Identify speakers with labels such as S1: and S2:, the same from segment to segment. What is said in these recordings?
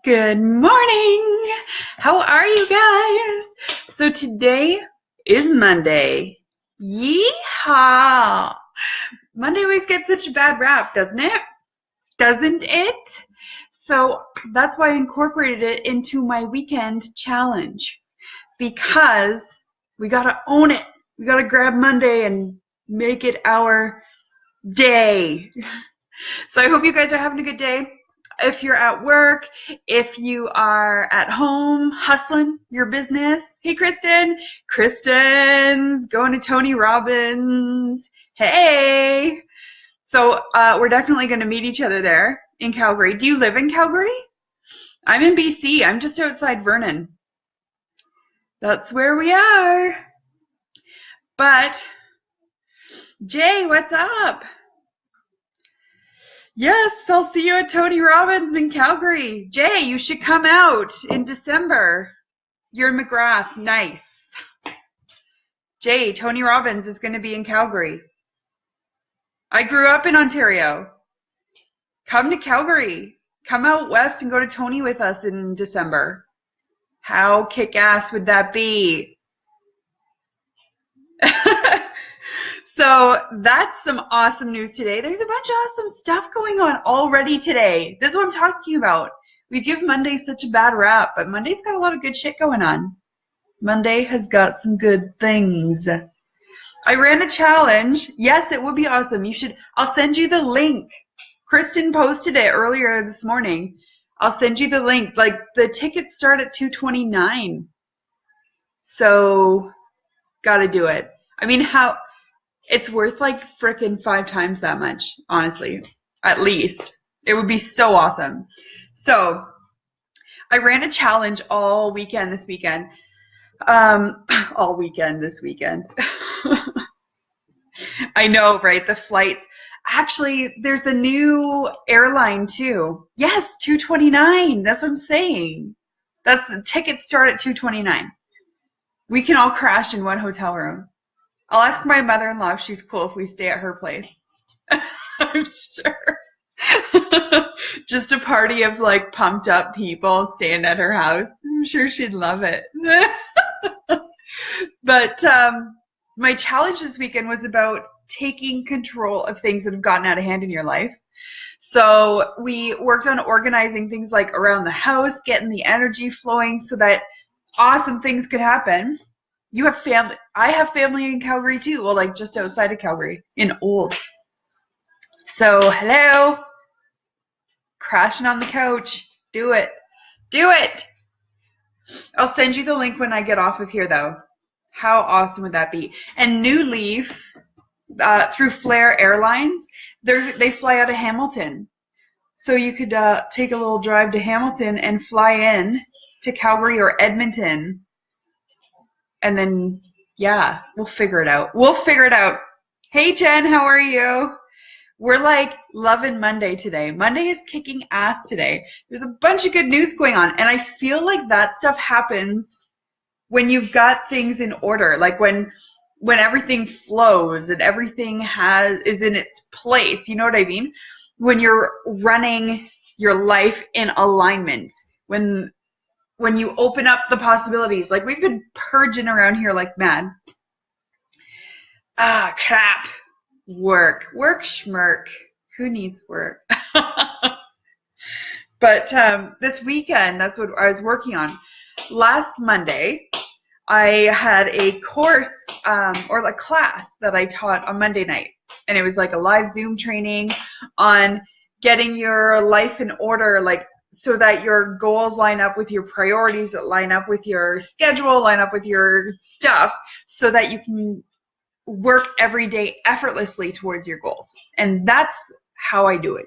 S1: Good morning. How are you guys? So today is Monday. Yeehaw! Monday always gets such a bad rap, doesn't it? Doesn't it? So that's why I incorporated it into my weekend challenge because we gotta own it. We gotta grab Monday and make it our day. So I hope you guys are having a good day. If you're at work, if you are at home hustling your business. Hey, Kristen. Kristen's going to Tony Robbins. Hey. So we're definitely going to meet each other there in Calgary. Do you live in Calgary? I'm in BC. I'm just outside Vernon. That's where we are. But, Jay, what's up? Yes, I'll see you at Tony Robbins in Calgary. Jay, you should come out in December. You're in McGrath. Nice. Jay, Tony Robbins is going to be in Calgary. I grew up in Ontario. Come to Calgary. Come out west and go to Tony with us in December. How kick-ass would that be? So that's some awesome news today. There's a bunch of awesome stuff going on already today. This is what I'm talking about. We give Monday such a bad rap, but Monday's got a lot of good shit going on. Monday has got some good things. I ran a challenge. Yes, it would be awesome. I'll send you the link. Kristen posted it earlier this morning. I'll send you the link. Like, the tickets start at $229. So, gotta do it. I mean, it's worth like frickin' 5 times that much, honestly. At least. It would be so awesome. So, I ran a challenge all weekend this weekend. All weekend this weekend. I know, right? The flights. Actually, there's a new airline too. Yes, $229. That's what I'm saying. That's the tickets start at $229. We can all crash in one hotel room. I'll ask my mother-in-law if she's cool if we stay at her place. I'm sure. Just a party of like pumped up people staying at her house. I'm sure she'd love it. But my challenge this weekend was about taking control of things that have gotten out of hand in your life. So we worked on organizing things like around the house, getting the energy flowing so that awesome things could happen. You have family. I have family in Calgary too. Well, like just outside of Calgary in Olds. So hello. Crashing on the couch. Do it. Do it. I'll send you the link when I get off of here though. How awesome would that be? And New Leaf, through Flair Airlines, they fly out of Hamilton. So you could take a little drive to Hamilton and fly in to Calgary or Edmonton. And then, yeah, we'll figure it out. We'll figure it out. Hey, Jen, how are you? We're like loving Monday today. Monday is kicking ass today. There's a bunch of good news going on. And I feel like that stuff happens when you've got things in order. Like when everything flows and everything is in its place. You know what I mean? When you're running your life in alignment. When you open up the possibilities. Like we've been purging around here like mad. Ah, crap. Work schmirk. Who needs work? But this weekend, that's what I was working on. Last Monday, I had a course or a class that I taught on Monday night. And it was like a live Zoom training on getting your life in order, like so that your goals line up with your priorities, that line up with your schedule, line up with your stuff, so that you can work every day effortlessly towards your goals. And that's how I do it.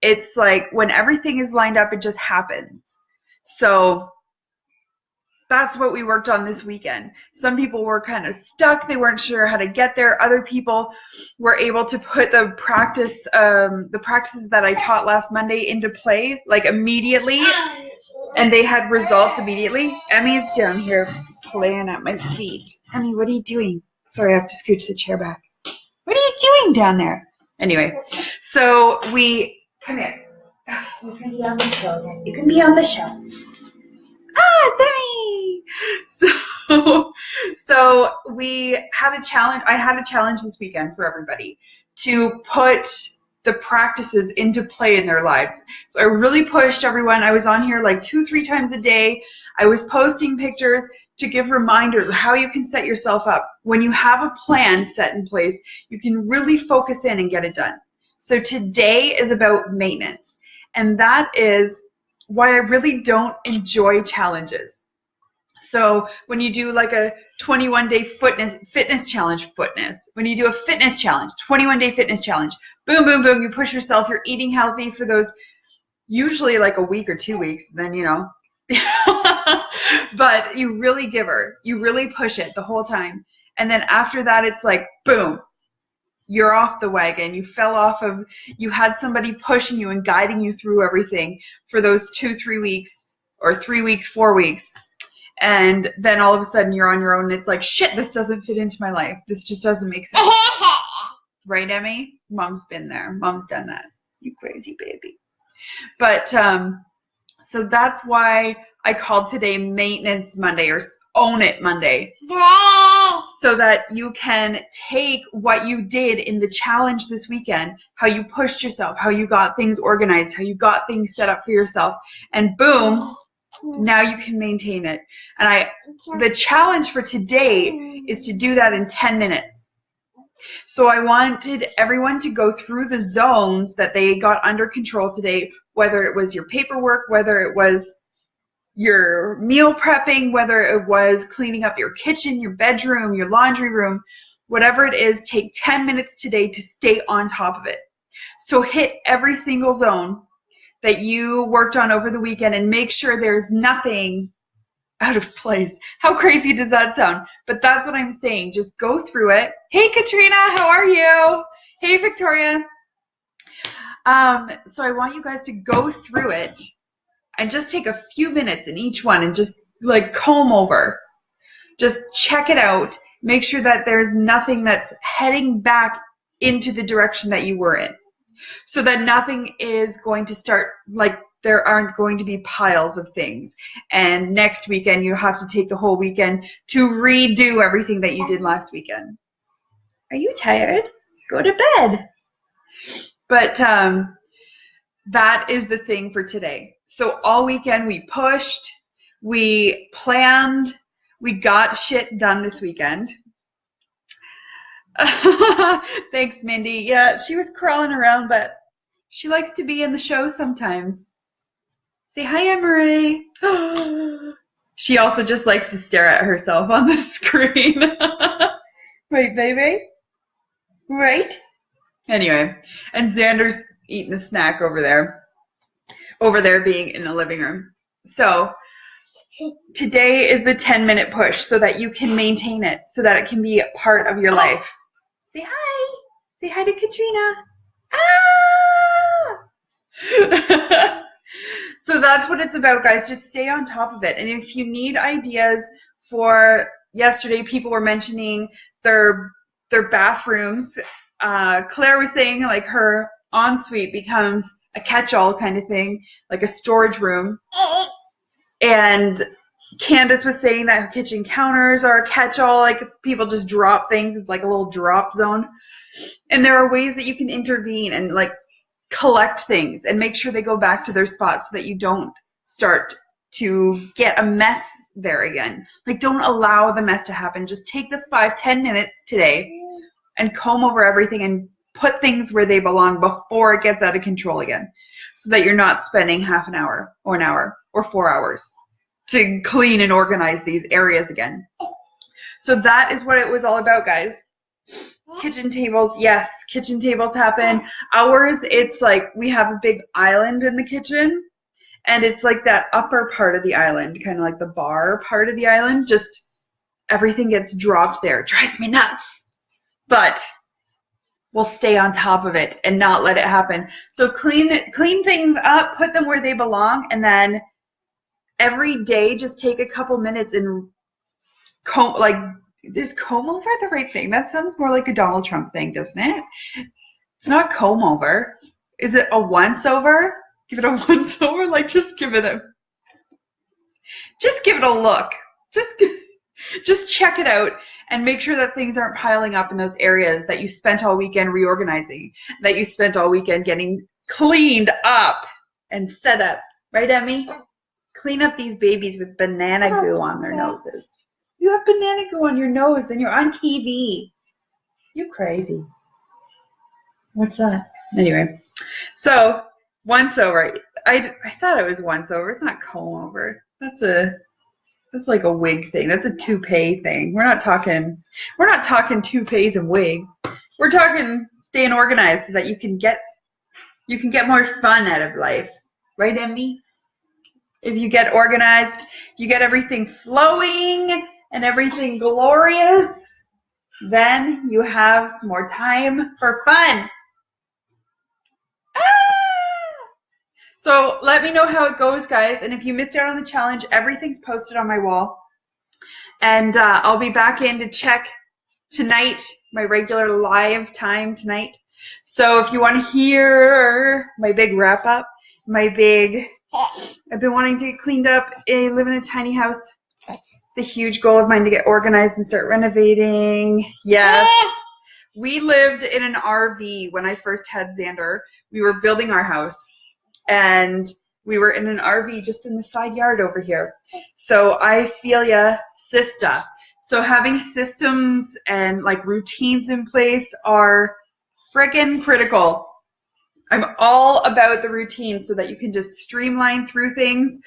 S1: It's like when everything is lined up, it just happens. So that's what we worked on this weekend. Some people were kind of stuck. They weren't sure how to get there. Other people were able to put the practices that I taught last Monday into play, like immediately, and they had results immediately. Emmy's down here playing at my feet. Emmy, what are you doing? Sorry, I have to scooch the chair back. What are you doing down there? Anyway, so come here.
S2: You can be on the show then. You can be on the show.
S1: It's Emmy. So we had a challenge. I had a challenge this weekend for everybody to put the practices into play in their lives. So I really pushed everyone. I was on here like 2-3 times a day. I was posting pictures to give reminders of how you can set yourself up. When you have a plan set in place, you can really focus in and get it done. So today is about maintenance. And that is why I really don't enjoy challenges. So when you do like a 21-day fitness challenge, when you do a fitness challenge, 21-day fitness challenge, boom, boom, boom, you push yourself, you're eating healthy for those usually like a week or 2 weeks, then, you know, but you really give her, you really push it the whole time. And then after that, it's like, boom, you're off the wagon. You fell off of, you had somebody pushing you and guiding you through everything for those 2-3 weeks or 3 weeks, 4 weeks. And then all of a sudden you're on your own and it's like, shit, this doesn't fit into my life. This just doesn't make sense. Right, Emmy? Mom's been there. Mom's done that. You crazy baby. But so that's why I called today Maintenance Monday or Own It Monday. So that you can take what you did in the challenge this weekend, how you pushed yourself, how you got things organized, how you got things set up for yourself, and boom, now you can maintain it. And the challenge for today is to do that in 10 minutes. So I wanted everyone to go through the zones that they got under control today, whether it was your paperwork, whether it was your meal prepping, whether it was cleaning up your kitchen, your bedroom, your laundry room, whatever it is, take 10 minutes today to stay on top of it. So hit every single zone that you worked on over the weekend and make sure there's nothing out of place. How crazy does that sound? But that's what I'm saying. Just go through it. Hey, Katrina, how are you? Hey, Victoria. So I want you guys to go through it and just take a few minutes in each one and just like comb over. Just check it out. Make sure that there's nothing that's heading back into the direction that you were in. So that nothing is going to start, like there aren't going to be piles of things. And next weekend you have to take the whole weekend to redo everything that you did last weekend. Are you tired? Go to bed. But that is the thing for today. So all weekend we pushed, we planned, we got shit done this weekend. Thanks, Mindy. Yeah, she was crawling around, but she likes to be in the show sometimes. Say hi, Emery. She also just likes to stare at herself on the screen. Right, baby? Right? Anyway, and Xander's eating a snack over there being in the living room. So today is the 10-minute push so that you can maintain it, so that it can be a part of your life. Say hi. Say hi to Katrina. Ah! So that's what it's about, guys. Just stay on top of it. And if you need ideas for yesterday, people were mentioning their bathrooms. Claire was saying like her ensuite becomes a catch-all kind of thing, like a storage room. And Candace was saying that her kitchen counters are a catch-all, like people just drop things. It's like a little drop zone. And there are ways that you can intervene and like collect things and make sure they go back to their spot so that you don't start to get a mess there again. Like don't allow the mess to happen. Just take the 5-10 minutes today and comb over everything and put things where they belong before it gets out of control again, so that you're not spending half an hour or 4 hours to clean and organize these areas again. So that is what it was all about, guys. Kitchen tables, yes, kitchen tables happen. Ours, it's like we have a big island in the kitchen, and it's like that upper part of the island, kind of like the bar part of the island, just everything gets dropped there. It drives me nuts. But we'll stay on top of it and not let it happen. So clean things up, put them where they belong, and then every day just take a couple minutes and comb, like, is comb over the right thing? That sounds more like a Donald Trump thing, doesn't it? It's not comb over. Is it a once over? Give it a once over, like just give it a look. Just check it out and make sure that things aren't piling up in those areas that you spent all weekend reorganizing, that you spent all weekend getting cleaned up and set up. Right, Emmy? Clean up these babies with banana goo on their noses. You have banana goo on your nose and you're on TV. You crazy. What's that? Anyway, so once over. I thought it was once over. It's not comb over. That's like a wig thing. That's a toupee thing. We're not talking toupees and wigs. We're talking staying organized so that you can get more fun out of life. Right, Emmy? If you get organized, you get everything flowing and everything glorious, then you have more time for fun. So let me know how it goes, guys. And if you missed out on the challenge, everything's posted on my wall. And I'll be back in to check tonight, my regular live time tonight. So if you want to hear my big wrap up, I've been wanting to get cleaned up, live in a tiny house. It's a huge goal of mine to get organized and start renovating. Yes. We lived in an RV when I first had Xander. We were building our house. And we were in an RV just in the side yard over here. So I feel ya, sister. So having systems and like routines in place are freaking critical. I'm all about the routine so that you can just streamline through things,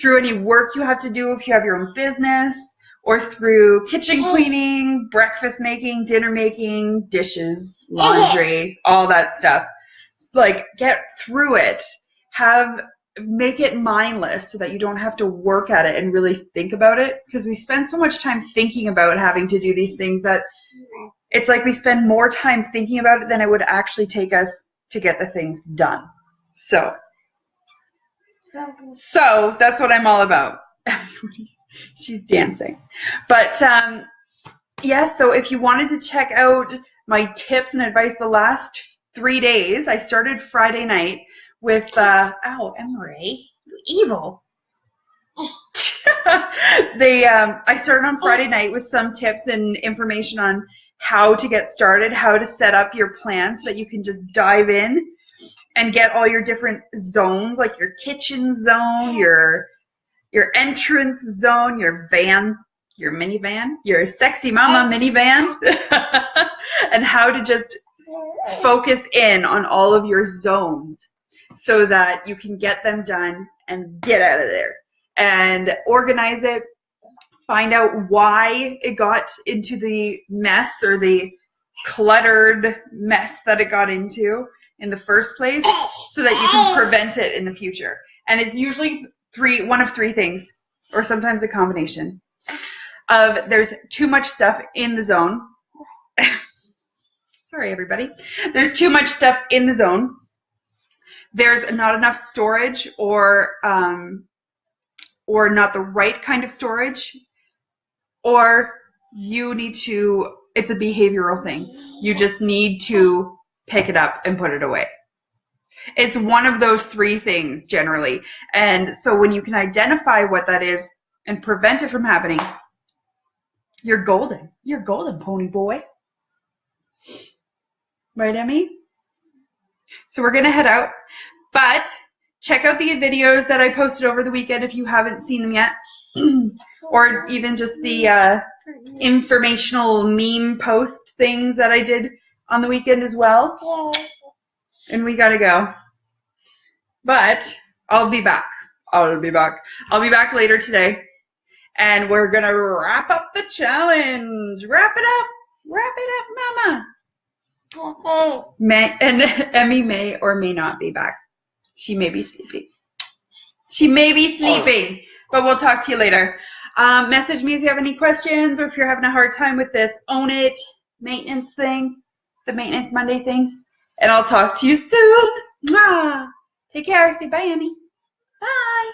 S1: through any work you have to do if you have your own business, or through kitchen cleaning, breakfast making, dinner making, dishes, laundry, all that stuff. Like, get through it. Make it mindless so that you don't have to work at it and really think about it, because we spend so much time thinking about having to do these things that it's like we spend more time thinking about it than it would actually take us to get the things done. So that's what I'm all about. She's dancing. But yeah, so if you wanted to check out my tips and advice the last 3 days, I started Friday night with, ow, Emery, you evil. I started on Friday night with some tips and information on how to get started, how to set up your plan so that you can just dive in and get all your different zones, like your kitchen zone, your entrance zone, your van, your minivan, your sexy mama minivan, and how to just focus in on all of your zones so that you can get them done and get out of there and organize it. Find out why it got into the mess or the cluttered mess that it got into in the first place so that you can prevent it in the future. And it's usually one of three things, or sometimes a combination of there's too much stuff in the zone. Sorry, everybody. There's too much stuff in the zone. There's not enough storage or not the right kind of storage, or you need to, it's a behavioral thing. You just need to pick it up and put it away. It's one of those three things generally. And so when you can identify what that is and prevent it from happening, you're golden. You're golden, pony boy. Right, Emmy? So we're going to head out. But check out the videos that I posted over the weekend if you haven't seen them yet. Or even just the informational meme post things that I did on the weekend as well. And we got to go. But I'll be back. I'll be back later today. And we're going to wrap up the challenge. Wrap it up, Mama. And Emmy may or may not be back. She may be sleeping. But we'll talk to you later. Message me if you have any questions or if you're having a hard time with this Own It maintenance thing, the Maintenance Monday thing. And I'll talk to you soon. Mwah. Take care. Say bye, Emmy. Bye.